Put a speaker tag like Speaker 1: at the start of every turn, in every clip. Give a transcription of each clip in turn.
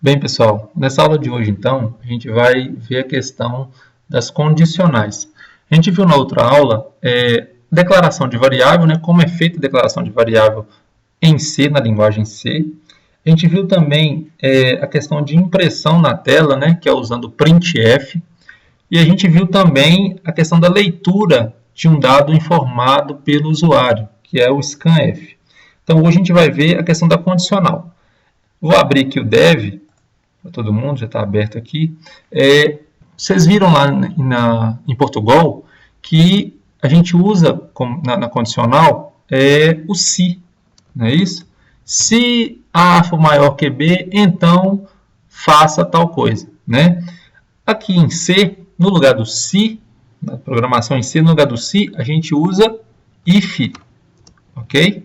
Speaker 1: Bem, pessoal, nessa aula de hoje, então, a gente vai ver a questão das condicionais. A gente viu na outra aula declaração de variável, né, como é feita a declaração de variável em C, na linguagem C. A gente viu também a questão de impressão na tela, né, que é usando o printf. E a gente viu também a questão da leitura de um dado informado pelo usuário, que é o scanf. Então, hoje a gente vai ver a questão da condicional. Vou abrir aqui o dev, para todo mundo, já está aberto aqui. Vocês viram lá em Portugal que a gente usa na condicional o se, não é isso? Se A for maior que B, então faça tal coisa, né? Aqui em C, no lugar do se, na programação em C, no lugar do se, a gente usa if, ok?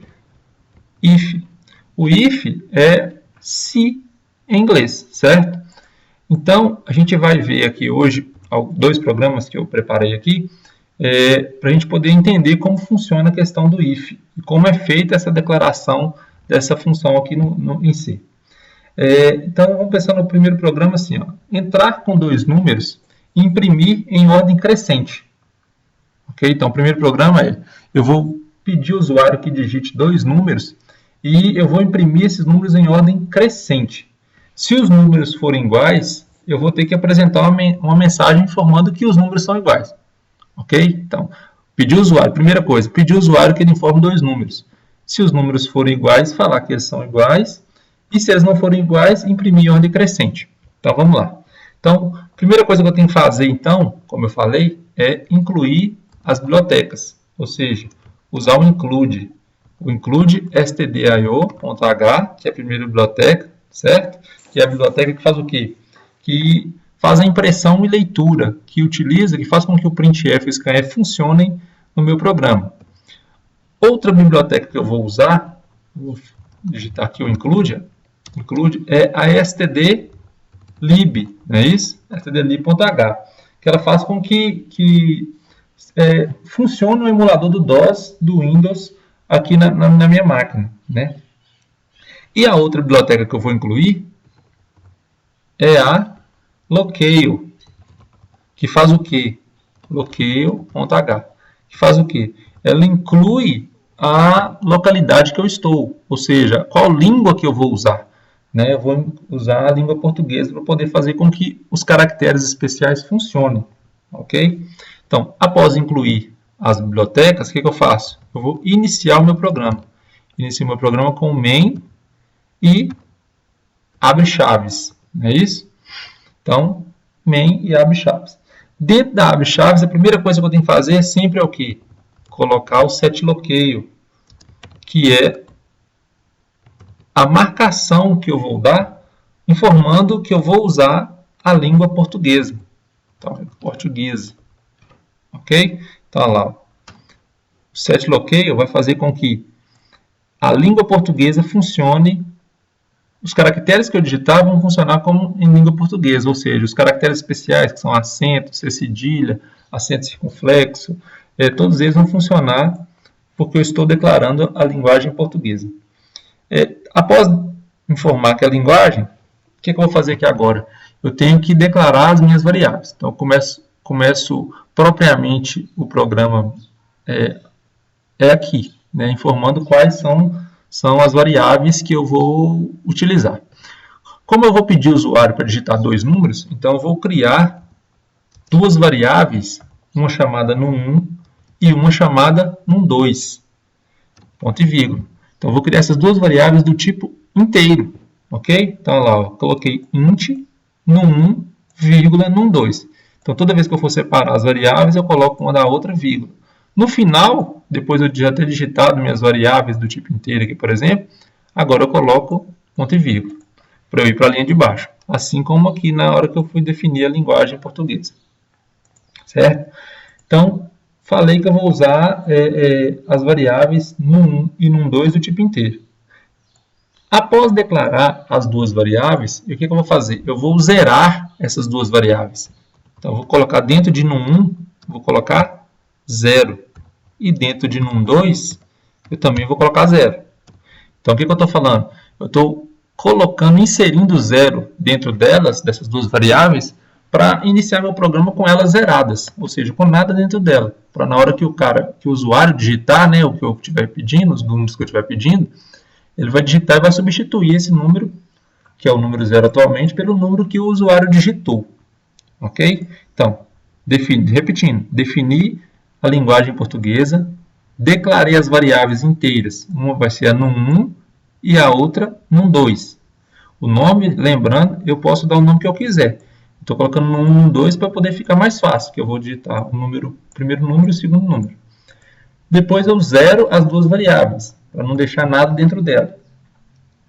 Speaker 1: If. O if é se em inglês, certo? Então, a gente vai ver aqui hoje dois programas que eu preparei aqui para a gente poder entender como funciona a questão do if e como é feita essa declaração dessa função aqui em C. Então, vamos pensar no primeiro programa assim, ó, entrar com dois números e imprimir em ordem crescente. Ok? Então, o primeiro programa eu vou pedir ao usuário que digite dois números e eu vou imprimir esses números em ordem crescente. Se os números forem iguais, eu vou ter que apresentar uma mensagem informando que os números são iguais. Ok? Então, pedir ao usuário, primeira coisa, pedir ao usuário que ele informe dois números. Se os números forem iguais, falar que eles são iguais. E se eles não forem iguais, imprimir em ordem crescente. Então, vamos lá. Então, a primeira coisa que eu tenho que fazer, então, como eu falei, é incluir as bibliotecas. Ou seja, usar o include. O include stdio.h, que é a primeira biblioteca, certo? Que é a biblioteca que faz o quê? Que faz a impressão e leitura, que faz com que o printf e o scanf funcionem no meu programa. Outra biblioteca que eu vou usar, vou digitar aqui o include é a stdlib, não é isso? stdlib.h, que ela faz com que funcione o emulador do DOS, do Windows, aqui na minha máquina, né? E a outra biblioteca que eu vou incluir é a locale, que faz o quê? Locale.h, que faz o quê? Ela inclui a localidade que eu estou, ou seja, qual língua que eu vou usar. Né? Eu vou usar a língua portuguesa para poder fazer com que os caracteres especiais funcionem. Ok? Então, após incluir as bibliotecas, o que eu faço? Eu vou iniciar o meu programa. Inicio o meu programa com main e abre chaves. Não é isso? Então, main e abre chaves. Dentro da abre chaves, a primeira coisa que eu tenho que fazer sempre é o quê? Colocar o setLocale, que é a marcação que eu vou dar, informando que eu vou usar a língua portuguesa. Então, é português. Ok? Então, olha lá. O setLocale vai fazer com que a língua portuguesa funcione. Os caracteres que eu digitar vão funcionar como em língua portuguesa, ou seja, os caracteres especiais, que são acento, C cedilha, acento circunflexo, todos eles vão funcionar porque eu estou declarando a linguagem portuguesa. Após informar que é a linguagem, o que eu vou fazer aqui agora? Eu tenho que declarar as minhas variáveis. Então, eu começo propriamente o programa aqui, né, informando quais são as variáveis que eu vou utilizar. Como eu vou pedir ao usuário para digitar dois números, então eu vou criar duas variáveis, uma chamada num1 e uma chamada num2, ponto e vírgula. Então, eu vou criar essas duas variáveis do tipo inteiro, ok? Então, olha lá, eu coloquei int num1, vírgula, num2. Então, toda vez que eu for separar as variáveis, eu coloco uma da outra, vírgula. No final, depois de eu já ter digitado minhas variáveis do tipo inteiro aqui, por exemplo, agora eu coloco ponto e vírgula, para eu ir para a linha de baixo. Assim como aqui na hora que eu fui definir a linguagem portuguesa. Certo? Então, falei que eu vou usar as variáveis num1 e num2 do tipo inteiro. Após declarar as duas variáveis, o que eu vou fazer? Eu vou zerar essas duas variáveis. Então, eu vou colocar dentro de num1, vou colocar 0. E dentro de num2, eu também vou colocar 0. Então, o que eu estou falando? Eu estou inserindo zero dentro delas, dessas duas variáveis, para iniciar meu programa com elas zeradas, ou seja, com nada dentro dela, para na hora que o usuário digitar, né, o que eu estiver pedindo, os números que eu estiver pedindo, ele vai digitar e vai substituir esse número, que é o número zero atualmente, pelo número que o usuário digitou. Ok? Então, repetindo, defini a linguagem portuguesa, declarei as variáveis inteiras, uma vai ser a num1 e a outra num2. O nome, lembrando, eu posso dar o nome que eu quiser. Estou colocando num1, num2 para poder ficar mais fácil, que eu vou digitar o primeiro número e o segundo número. Depois eu zero as duas variáveis, para não deixar nada dentro dela.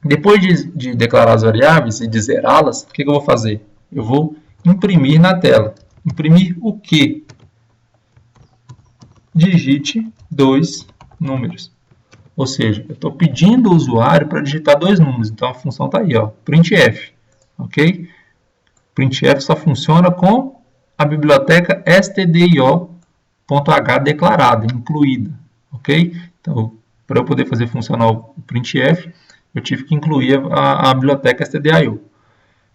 Speaker 1: Depois de declarar as variáveis e de zerá-las, o que eu vou fazer? Eu vou imprimir na tela. Imprimir o quê? Digite dois números. Ou seja, eu estou pedindo ao usuário para digitar dois números. Então a função está aí, ó, printf. Ok? Printf só funciona com a biblioteca stdio.h declarada, incluída. Ok? Então, para eu poder fazer funcionar o printf, eu tive que incluir a biblioteca stdio.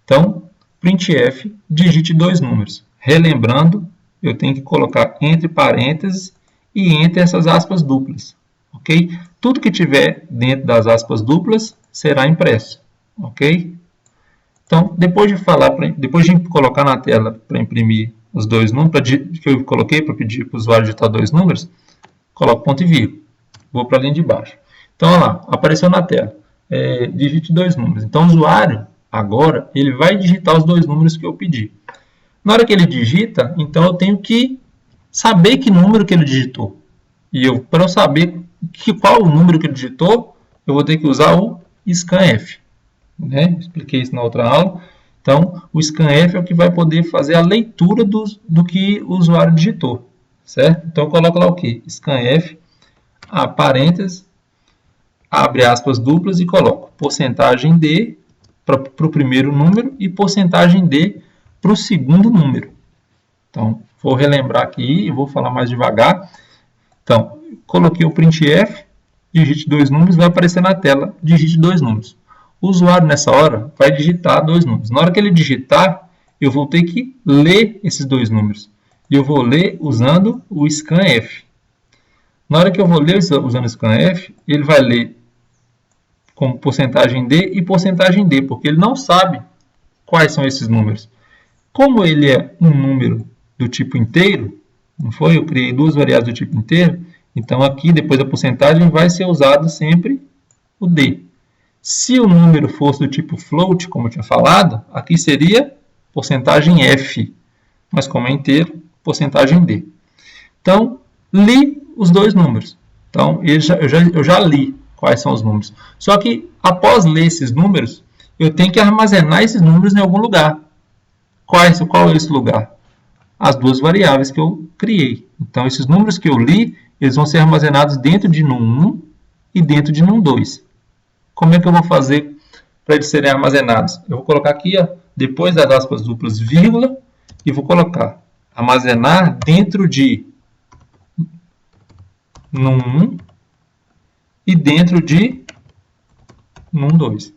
Speaker 1: Então, printf, digite dois números. Relembrando, eu tenho que colocar entre parênteses e entre essas aspas duplas. Ok? Tudo que tiver dentro das aspas duplas será impresso. Ok? Então, depois de colocar na tela para imprimir os dois números, que eu coloquei para pedir para o usuário digitar dois números, coloco ponto e vírgula. Vou para a linha de baixo. Então, olha lá, apareceu na tela. Digite dois números. Então, o usuário, agora, ele vai digitar os dois números que eu pedi. Na hora que ele digita, então eu tenho que saber que número que ele digitou. E para eu saber qual o número que ele digitou, eu vou ter que usar o scanf. Né? Expliquei isso na outra aula. Então, o scanf é o que vai poder fazer a leitura do que o usuário digitou. Certo? Então, eu coloco lá o quê? Scanf, parênteses, abre aspas duplas e coloco porcentagem D para o primeiro número e porcentagem D para o segundo número. Então, vou relembrar aqui e vou falar mais devagar. Então, coloquei o printf, digite dois números, vai aparecer na tela, digite dois números. O usuário, nessa hora, vai digitar dois números. Na hora que ele digitar, eu vou ter que ler esses dois números. E eu vou ler usando o scanf. Na hora que eu vou ler usando o scanf, ele vai ler como porcentagem D e porcentagem D, porque ele não sabe quais são esses números. Como ele é um número do tipo inteiro, não foi? Eu criei duas variáveis do tipo inteiro, então aqui, depois da porcentagem, vai ser usado sempre o D. Se o número fosse do tipo float, como eu tinha falado, aqui seria porcentagem F, mas como é inteiro, porcentagem D. Então, li os dois números. Então, eu já li quais são os números. Só que, após ler esses números, eu tenho que armazenar esses números em algum lugar. Qual é esse lugar? As duas variáveis que eu criei. Então, esses números que eu li, eles vão ser armazenados dentro de num1 e dentro de num2. Como é que eu vou fazer para eles serem armazenados? Eu vou colocar aqui, ó, depois das aspas duplas, vírgula, e vou colocar armazenar dentro de num1 e dentro de num2.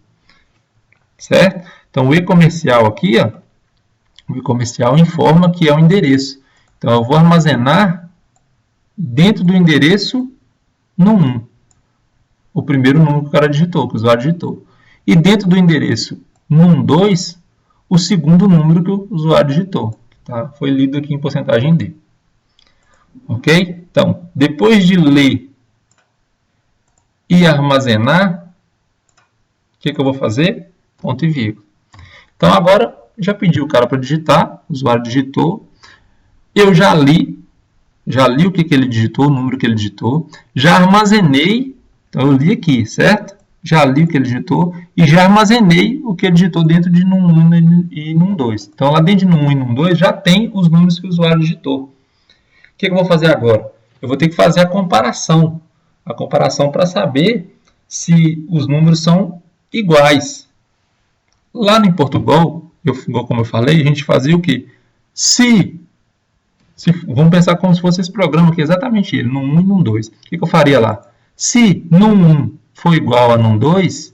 Speaker 1: Certo? Então, o e-comercial aqui, ó, o e-comercial informa que é o endereço. Então, eu vou armazenar dentro do endereço num1. O primeiro número que o cara digitou, que o usuário digitou. E dentro do endereço num2, o segundo número que o usuário digitou. Tá? Foi lido aqui em porcentagem D. Ok? Então, depois de ler e armazenar, o que eu vou fazer? Ponto e vírgula. Então, agora, já pedi o cara para digitar, o usuário digitou, eu já li o que ele digitou, o número que ele digitou, já armazenei, então eu li aqui, certo? Já li o que ele digitou e já armazenei o que ele digitou dentro de num1 e num2. Então, lá dentro de num1 e num2 já tem os números que o usuário digitou. O que eu vou fazer agora? Eu vou ter que fazer a comparação para saber se os números são iguais. Lá em Portugal, como eu falei, a gente fazia o quê? Vamos pensar como se fosse esse programa aqui, exatamente ele, num1 e num2. O que eu faria lá? Se num1 for igual a num2,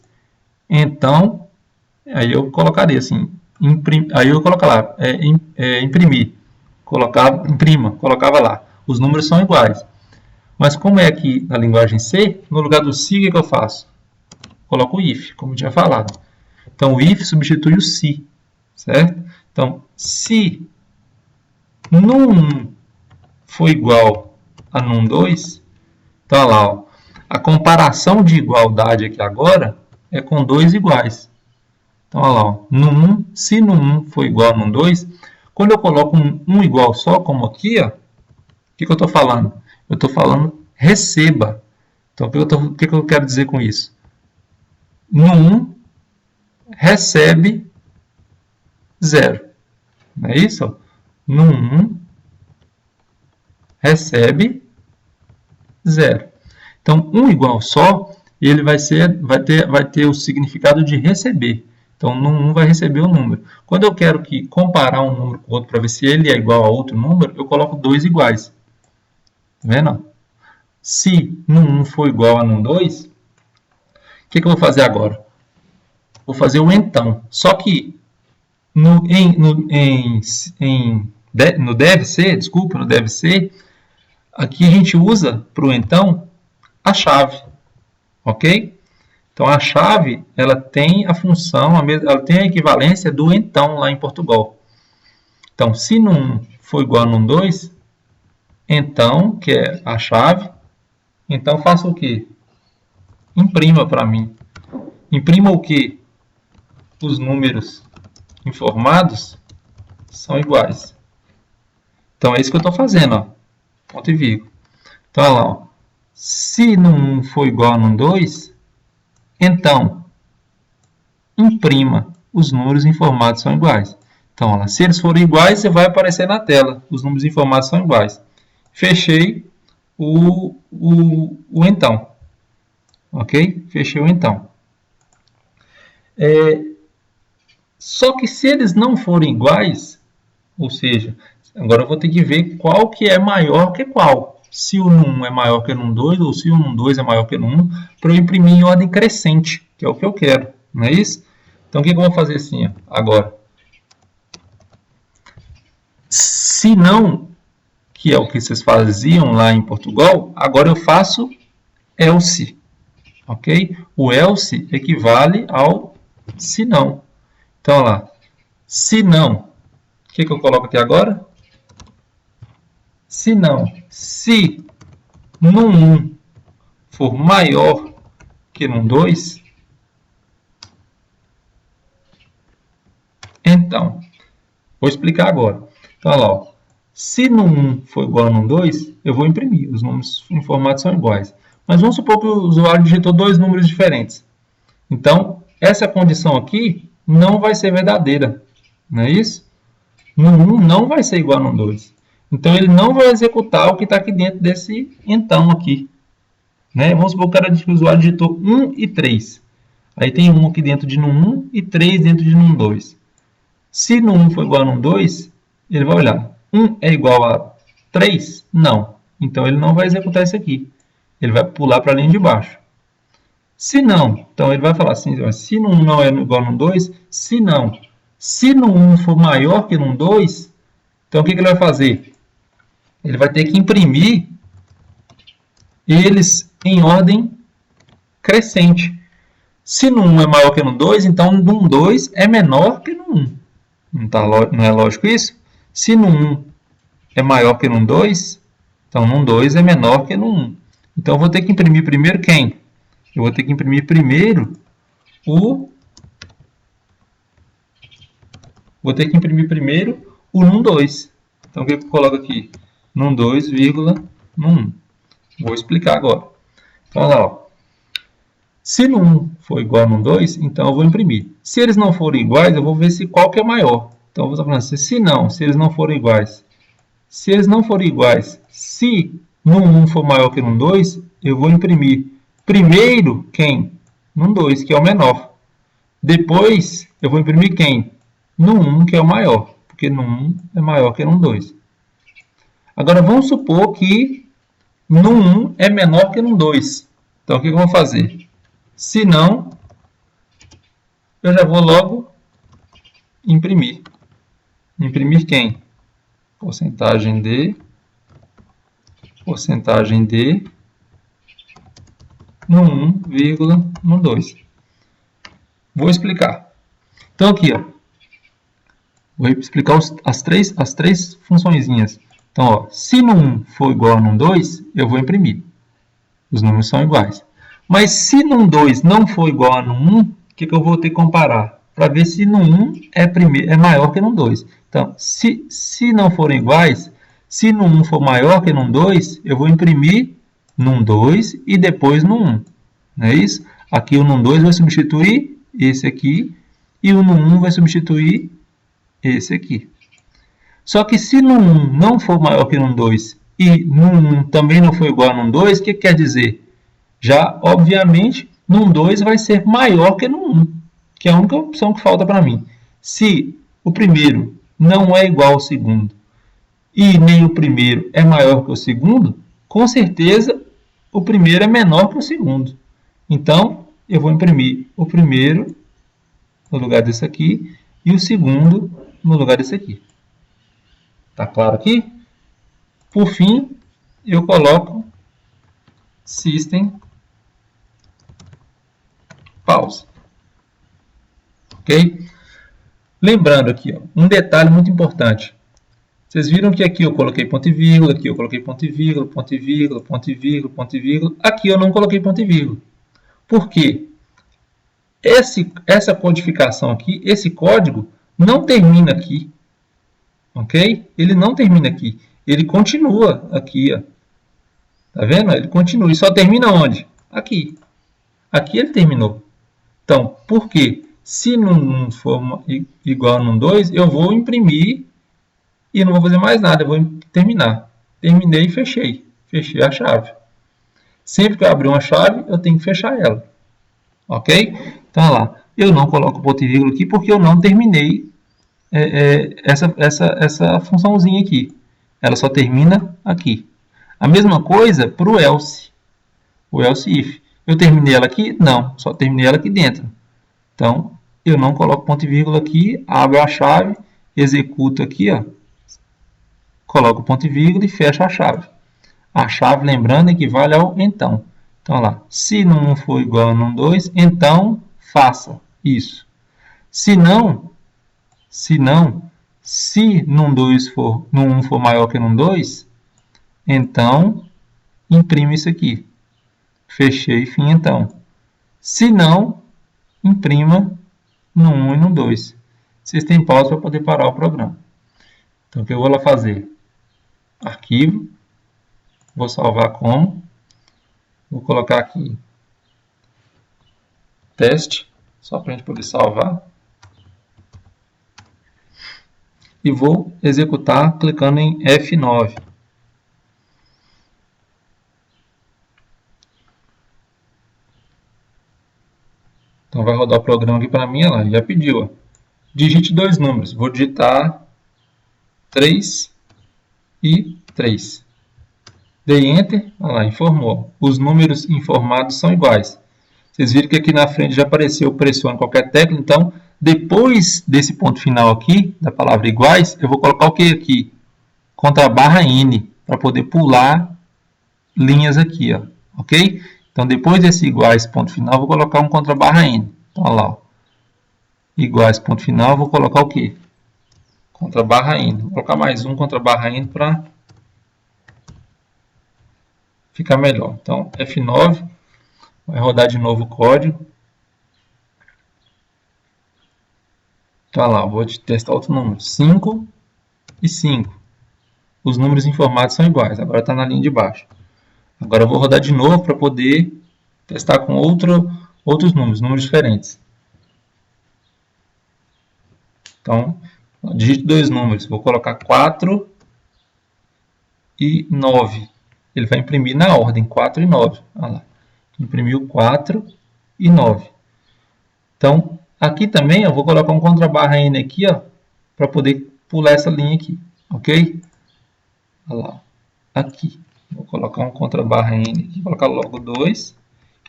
Speaker 1: então Aí eu colocaria assim, aí eu coloco lá, imprimir, imprima, colocava lá. Os números são iguais. Mas como é aqui na linguagem C, no lugar do se, o que eu faço? Coloco o if, como eu tinha falado. Então, o if substitui o se, certo? Então, se num1 for igual a num2, então, olha lá, ó, a comparação de igualdade aqui agora é com dois iguais. Então, olha lá, ó, num1, se num1 for igual a num2, quando eu coloco um igual só, como aqui, ó, o que eu estou falando? Eu estou falando receba. Então, o que eu quero dizer com isso? Num1 recebe 0. Não é isso? Num1 recebe 0. Então, um igual só, ele vai ter o significado de receber. Então, num1 vai receber o número. Quando eu quero comparar um número com o outro para ver se ele é igual a outro número, eu coloco dois iguais. Tá vendo? Se num1 for igual a num2, o que eu vou fazer agora? Vou fazer o então. Só que no deve ser, aqui a gente usa para o então a chave, ok? Então a chave ela tem a função, ela tem a equivalência do então lá em Portugal. Então se num1 for igual a num2, então, que é a chave, então faça o quê? Imprima para mim. Imprima o quê? Os números informados são iguais. Então é isso que eu estou fazendo, ó. Ponto e vírgula. Então olha lá, ó. Se num1 for igual a num2, então imprima os números informados são iguais. Então olha lá, se eles forem iguais, vai aparecer na tela. Os números informados são iguais. Fechei o então. Ok? Fechei o então. Só que se eles não forem iguais, ou seja, agora eu vou ter que ver qual que é maior que qual. Se o num1 é maior que o num2 ou se o num2 é maior que o num1, para eu imprimir em ordem crescente, que é o que eu quero, não é isso? Então o que eu vou fazer assim, ó, agora? Se não, que é o que vocês faziam lá em Portugal, agora eu faço else, ok? O else equivale ao se não. Então, olha lá, se não, o que eu coloco aqui agora? Se não, se num1 for maior que num2, então, vou explicar agora. Então, olha lá, ó, se num1 for igual a num2, eu vou imprimir, os números informados são iguais. Mas vamos supor que o usuário digitou dois números diferentes. Então, essa condição aqui não vai ser verdadeira, não é isso? Num1 não vai ser igual a num2. Então, ele não vai executar o que está aqui dentro desse então aqui. Né? Vamos supor que o usuário digitou 1 e 3. Aí tem 1 aqui dentro de num1 e 3 dentro de num2. Se num1 for igual a num2, ele vai olhar. 1 é igual a 3? Não. Então, ele não vai executar isso aqui. Ele vai pular para a linha de baixo. Se não, então ele vai falar assim, se num1 não é igual a num2, se não. Se num1 for maior que num2, então o que ele vai fazer? Ele vai ter que imprimir eles em ordem crescente. Se num1 é maior que num2, então num2 é menor que num1. Não é lógico isso? Se num1 é maior que num2, então num2 é menor que num1. Então eu vou ter que imprimir primeiro quem? Eu vou ter que imprimir primeiro o num2. Então o que eu coloco aqui? Num2, num1. Vou explicar agora. Então olha lá, ó. Se num1 for igual a num2, então eu vou imprimir. Se eles não forem iguais, eu vou ver qual que é maior. Então eu vou estar falando assim, se eles não forem iguais. Se eles não forem iguais, se num1 for maior que num2, eu vou imprimir primeiro quem? Num2, que é o menor. Depois eu vou imprimir quem? Num1, que é o maior, porque num1 é maior que num2. Agora vamos supor que num1 é menor que num2. Então o que eu vou fazer? Se não, eu já vou logo imprimir. Imprimir quem? Porcentagem D no 1, no 2. Vou explicar. Então aqui, ó, vou explicar as três funçõezinhas. Então, ó, se no 1 for igual a no 2, eu vou imprimir. Os números são iguais. Mas se no 2 não for igual a no 1, o que eu vou ter que comparar? Para ver se no 1 é maior que no 2. Então, se não forem iguais, se no 1 for maior que no 2, eu vou imprimir no 2 e depois no 1. Não é isso? Aqui o no 2 vai substituir esse aqui e o no 1 vai substituir esse aqui. Só que se no 1 não for maior que no 2 e no 1 também não for igual a no 2, o que quer dizer? Já, obviamente, no 2 vai ser maior que no 1, que é a única opção que falta para mim. Se o primeiro não é igual ao segundo e nem o primeiro é maior que o segundo, com certeza o primeiro é menor que o segundo. Então, eu vou imprimir o primeiro no lugar desse aqui e o segundo no lugar desse aqui. Tá claro aqui? Por fim, eu coloco System Pause. Ok? Lembrando aqui, ó, um detalhe muito importante. Vocês viram que aqui eu coloquei ponto e vírgula, aqui eu coloquei ponto e vírgula, ponto e vírgula, ponto e vírgula, ponto e vírgula. Aqui eu não coloquei ponto e vírgula. Por quê? Essa codificação aqui, esse código, não termina aqui. Ok? Ele não termina aqui. Ele continua aqui, ó. Tá vendo? Ele continua. E só termina onde? Aqui. Aqui ele terminou. Então, por quê? Se não for igual a num 2, eu vou imprimir e não vou fazer mais nada. Eu vou terminar. Terminei e fechei. Fechei a chave. Sempre que eu abrir uma chave, eu tenho que fechar ela. Ok? Então, olha lá. Eu não coloco ponto e vírgula aqui porque eu não terminei essa funçãozinha aqui. Ela só termina aqui. A mesma coisa para o else. O else if. Eu terminei ela aqui? Não. Só terminei ela aqui dentro. Então, eu não coloco ponto e vírgula aqui. Abro a chave. Executo aqui. Ó, coloco ponto e vírgula e fecho a chave. A chave, lembrando, equivale ao então. Então, lá. Se no 1 for igual a no 2, então faça isso. Se no 1 for maior que no 2, então imprime isso aqui. Fechei, fim, então. Se não, imprima no 1 e no 2. Vocês têm pausa para poder parar o programa. Então, o que eu vou lá fazer? Arquivo. Vou salvar como. Vou colocar aqui teste, só para a gente poder salvar. E vou executar clicando em F9. Então vai rodar o programa aqui para mim, olha lá, já pediu. Ó. Digite dois números. Vou digitar 3 e 3. Dei Enter, olha lá, informou. Os números informados são iguais. Vocês viram que aqui na frente já apareceu pressione qualquer tecla, então depois desse ponto final aqui, da palavra iguais, eu vou colocar o que aqui? Contra a barra N, para poder pular linhas aqui, ó, ok? Então, depois desse iguais, ponto final, eu vou colocar um contra a barra N. Então, olha lá, ó. Iguais, ponto final, eu vou colocar o que? Contra a barra N. Vou colocar mais um contra a barra N para ficar melhor. Então, F9, vai rodar de novo o código. Então, olha lá, vou testar outro número. 5 e 5. Os números informados são iguais. Agora está na linha de baixo. Agora eu vou rodar de novo para poder testar com outros números diferentes. Então, digite dois números. Vou colocar 4 e 9. Ele vai imprimir na ordem 4 e 9. Olha lá. Imprimiu 4 e 9. Então, aqui também eu vou colocar um contra barra N aqui, ó, para poder pular essa linha aqui, ok? Olha lá, aqui. Vou colocar um contra barra N aqui, vou colocar logo 2.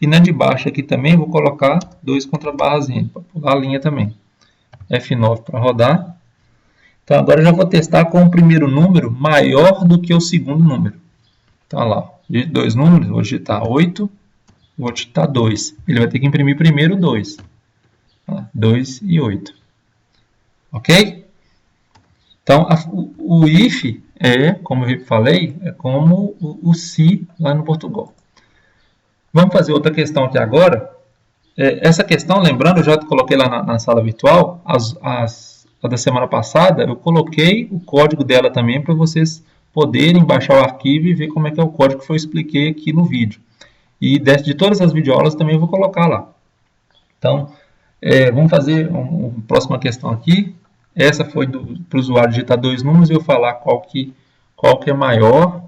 Speaker 1: E na de baixo aqui também vou colocar 2 contra barras N, para pular a linha também. F9 para rodar. Então agora eu já vou testar com o primeiro número maior do que o segundo número. Então olha lá, digito dois números, vou digitar 8, vou digitar 2. Ele vai ter que imprimir primeiro 2. 2 e 8. Ok? Então o if é, como eu falei, é como o se lá no Portugal. Vamos fazer outra questão aqui agora. Essa questão, lembrando, eu já coloquei lá na sala virtual, a da semana passada, eu coloquei o código dela também para vocês poderem baixar o arquivo e ver como é que é o código que eu expliquei aqui no vídeo. E de todas as videoaulas também eu vou colocar lá. Então, vamos fazer uma próxima questão aqui. Essa foi para o usuário digitar dois números e eu falar qual que é maior.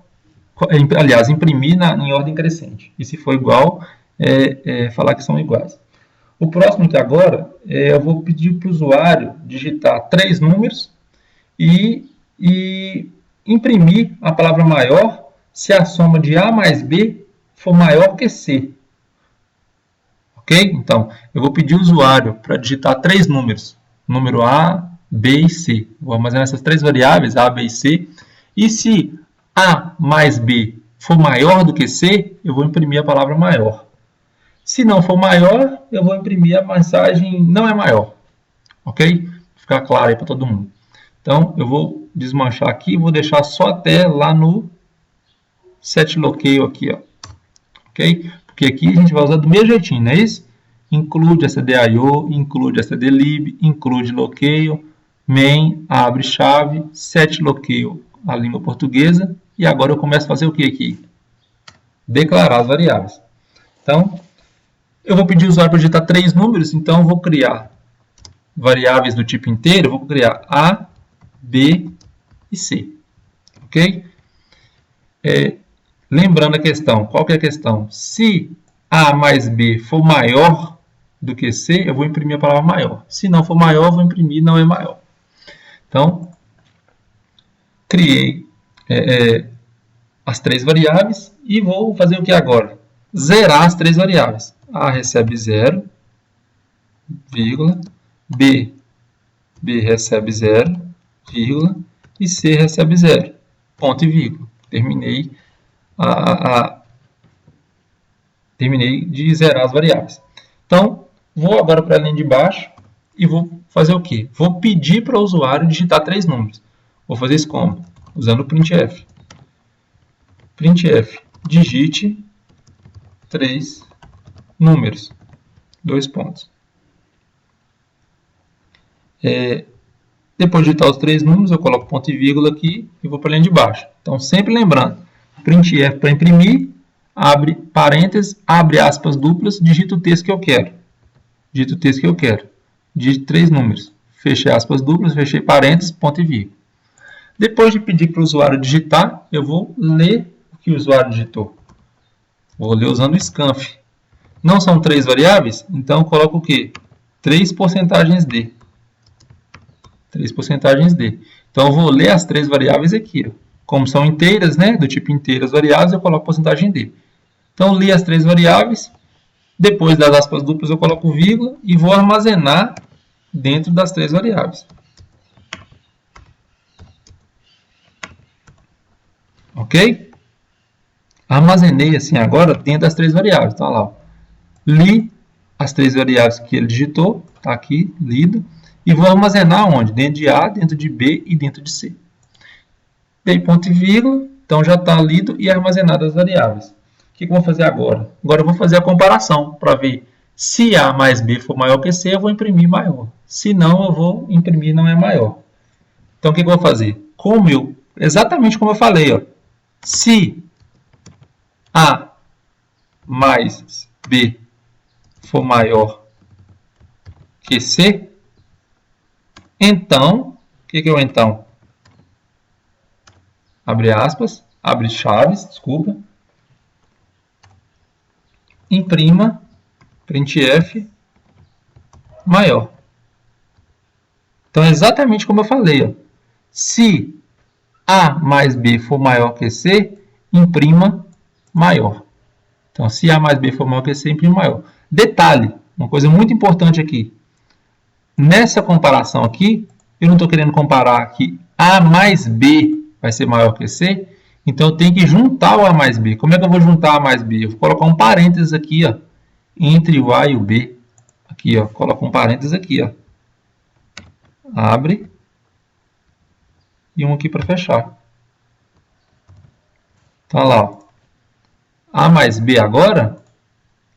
Speaker 1: Aliás, imprimir em ordem crescente. E se for igual, falar que são iguais. O próximo aqui agora, eu vou pedir para o usuário digitar 3 números e imprimir a palavra maior se a soma de A mais B for maior que C. Ok? Então, eu vou pedir ao usuário para digitar 3 números. Número A, B e C. Vou armazenar essas 3 variáveis, A, B e C. E se A mais B for maior do que C, eu vou imprimir a palavra maior. Se não for maior, eu vou imprimir a mensagem não é maior. Ok? Ficar claro aí para todo mundo. Então, eu vou desmanchar aqui e vou deixar só até lá no setLocale aqui, ó. Ok? Porque aqui a gente vai usar do mesmo jeitinho, não é isso? Include stdio, include stdlib, include locale, main, abre chave, setLocale, a língua portuguesa. E agora eu começo a fazer o que aqui? Declarar as variáveis. Então, eu vou pedir ao usuário para digitar 3 números, então eu vou criar variáveis do tipo inteiro, eu vou criar A, B e C. Ok? Lembrando a questão, qual que é a questão? Se A mais B for maior do que C, eu vou imprimir a palavra maior. Se não for maior, eu vou imprimir não é maior. Então, criei as 3 variáveis e vou fazer o que agora? Zerar as 3 variáveis. A recebe 0, vírgula, B recebe 0, vírgula, e C recebe 0, ponto e vírgula. Terminei de zerar as variáveis. Então, vou agora para a linha de baixo e vou fazer o quê? Vou pedir para o usuário digitar 3 números. Vou fazer isso como? Usando o printf. Printf, digite 3 números. 2 pontos. Depois de digitar os 3 números, eu coloco ponto e vírgula aqui e vou para a linha de baixo. Então, sempre lembrando, printf para imprimir, abre parênteses, abre aspas duplas, digita o texto que eu quero. Digita o texto que eu quero. Digite 3 números. Fechei aspas duplas, fechei parênteses, ponto e vírgula. Depois de pedir para o usuário digitar, eu vou ler o que o usuário digitou. Vou ler usando o scanf. Não são 3 variáveis? Então, eu coloco o quê? 3 porcentagens D. 3 porcentagens D. Então, eu vou ler as 3 variáveis aqui. Ó. Como são inteiras, né? Do tipo inteiras variáveis, eu coloco porcentagem D. Então, li as 3 variáveis. Depois das aspas duplas, eu coloco vírgula e vou armazenar dentro das 3 variáveis. Ok? Armazenei assim agora dentro das 3 variáveis. Então, lá, ó. Li as 3 variáveis que ele digitou, está aqui, lido, e vou armazenar onde? Dentro de A, dentro de B e dentro de C. Dei ponto e vírgula, então já está lido e armazenado as variáveis. O que eu vou fazer agora? Agora eu vou fazer a comparação para ver se A mais B for maior que C, eu vou imprimir maior. Se não, eu vou imprimir não é maior. Então o que eu vou fazer? Exatamente como eu falei, ó, se A mais B for maior que C, então, o que é o então? Abre aspas, abre chaves, desculpa. Imprima, printf, maior. Então, é exatamente como eu falei. Ó. Se A mais B for maior que C, imprima maior. Então, se A mais B for maior que C, imprima maior. Detalhe, uma coisa muito importante aqui. nessa comparação aqui, eu não estou querendo comparar que A mais B vai ser maior que C, então eu tenho que juntar o A mais B. Como é que eu vou juntar A mais B? Eu vou colocar um parênteses aqui, ó, entre o A e o B. Aqui, ó, coloco um parênteses aqui, ó. Abre. E um aqui para fechar. Então, lá, ó. A mais B agora,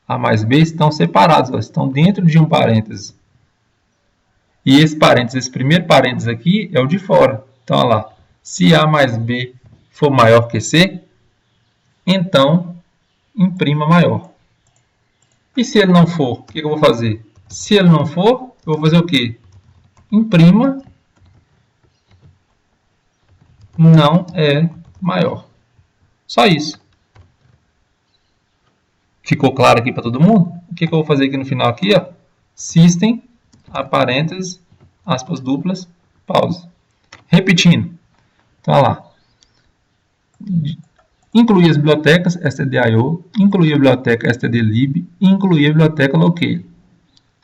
Speaker 1: A mais B estão separados, ó, estão dentro de um parênteses. E esse parênteses, esse primeiro parênteses aqui é o de fora. Então, olha lá, se A mais B for maior que C, então imprima maior. E se ele não for, o que eu vou fazer? Se ele não for, eu vou fazer o quê? Imprima não é maior. Só isso. Ficou claro aqui para todo mundo? O que eu vou fazer aqui no final aqui, ó? System, a parênteses, aspas duplas, pause. Repetindo. Então, olha lá. Incluir as bibliotecas stdio, incluir a biblioteca stdlib, incluir a biblioteca locale.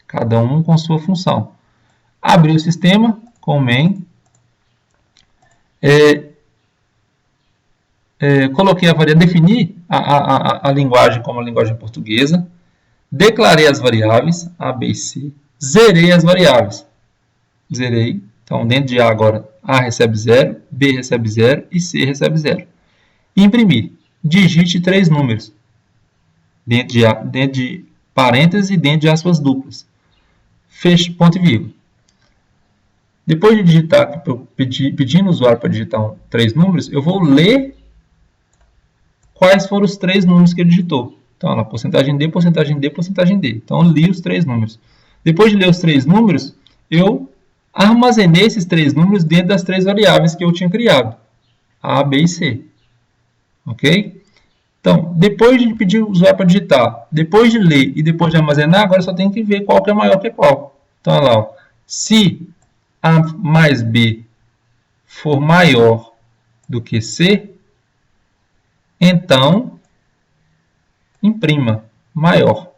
Speaker 1: Cada um com sua função. Abrir o sistema com main. Coloquei a variável, defini a linguagem como a linguagem portuguesa. Declarei as variáveis A, B e C. Zerei as variáveis. Zerei. Então, dentro de A agora, A recebe 0, B recebe 0 e C recebe 0. Imprimir. Digite 3 números. Dentro de parênteses e dentro de aspas duplas. Feche, ponto e vírgula. Depois de digitar, pedindo o usuário para digitar 3 números, eu vou ler quais foram os 3 números que ele digitou. Então, lá, porcentagem D, porcentagem D, porcentagem D. Então, eu li os 3 números. Depois de ler os 3 números, eu armazenei esses 3 números dentro das 3 variáveis que eu tinha criado. A, B e C. Ok? Então, depois de pedir o usuário para digitar, depois de ler e depois de armazenar, agora só tem que ver qual que é maior que qual. Então, olha lá. Ó. Se A mais B for maior do que C, então, imprima maior.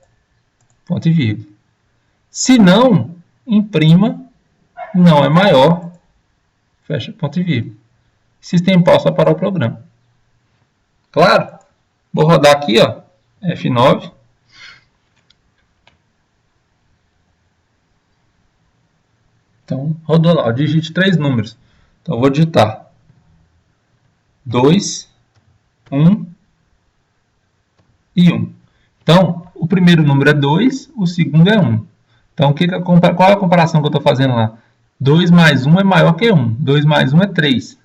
Speaker 1: Ponto e vírgula. Se não, imprima não é maior. Fecha ponto e vírgula. System pause para parar o programa. Claro? Vou rodar aqui, ó, F9. Então, rodou lá. Digite 3 números. Então, eu vou digitar 2, 1 e 1. Então, o primeiro número é 2, o segundo é 1. Então, qual é a comparação que eu estou fazendo lá? 2 mais 1 é maior que 1. 2 mais 1 é 3.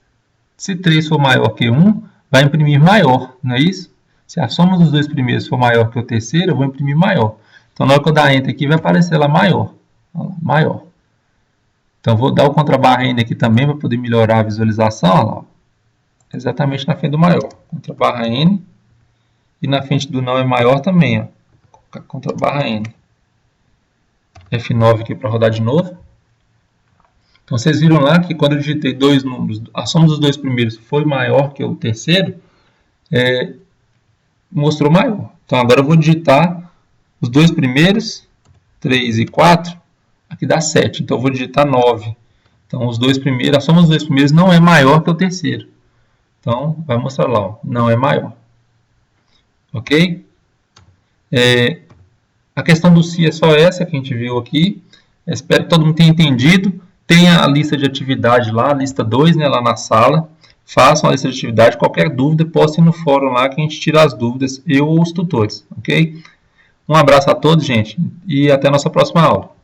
Speaker 1: Se 3 for maior que 1, vai imprimir maior, não é isso? Se a soma dos dois primeiros for maior que o terceiro, eu vou imprimir maior. Então, na hora que eu dar Enter aqui, vai aparecer lá maior. Olha lá, maior. Então, vou dar o contrabarra N aqui também para poder melhorar a visualização. Olha lá. Exatamente na frente do maior. Contrabarra N. E na frente do não é maior também. Ó. Contrabarra N. F9 aqui para rodar de novo. Então, vocês viram lá que quando eu digitei 2 números, a soma dos dois primeiros foi maior que o terceiro, mostrou maior. Então, agora eu vou digitar os dois primeiros, 3 e 4, aqui dá 7. Então, eu vou digitar 9. Então, os dois primeiros, a soma dos dois primeiros não é maior que o terceiro. Então, vai mostrar lá, ó, não é maior. Ok? A questão do se é só essa que a gente viu aqui. Espero que todo mundo tenha entendido. Tem a lista de atividade lá, a lista 2, né, lá na sala. Façam a lista de atividade. Qualquer dúvida, postem no fórum lá que a gente tira as dúvidas, eu ou os tutores. Ok? Um abraço a todos, gente, e até a nossa próxima aula.